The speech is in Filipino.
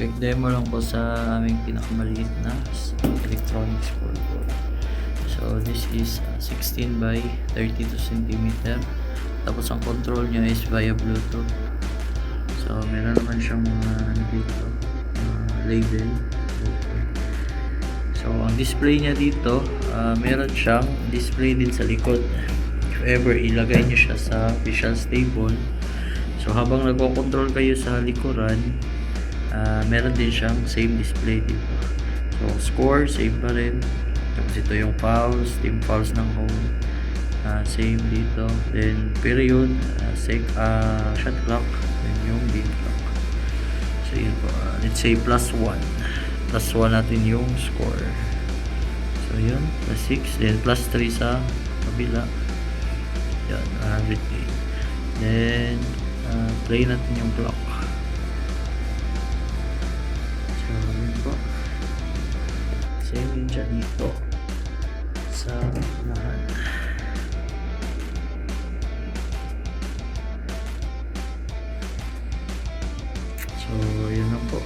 quick demo lang po sa aming pinakamaliit na electronic scoreboard. So this is 16 by 32 cm. Tapos ang control niya is via Bluetooth. So meron naman siyang mga dito, label. So ang display niya dito, meron siyang display din sa likod. If ever ilagay niyo siya sa visual stable, so habang nagko-control kayo sa likuran, meron din siyang same display dito. So score same pa rin. Tapos ito yung fouls, team fouls ng home, same dito. Then period, shot clock, then yung game clock. So yun po, let's say +1 natin yung score. So yun, +6, then +3 sa kabila. Yan, 108. Then play natin yung clock. So yun po, same din siya dito sa unahan. So yun lang po.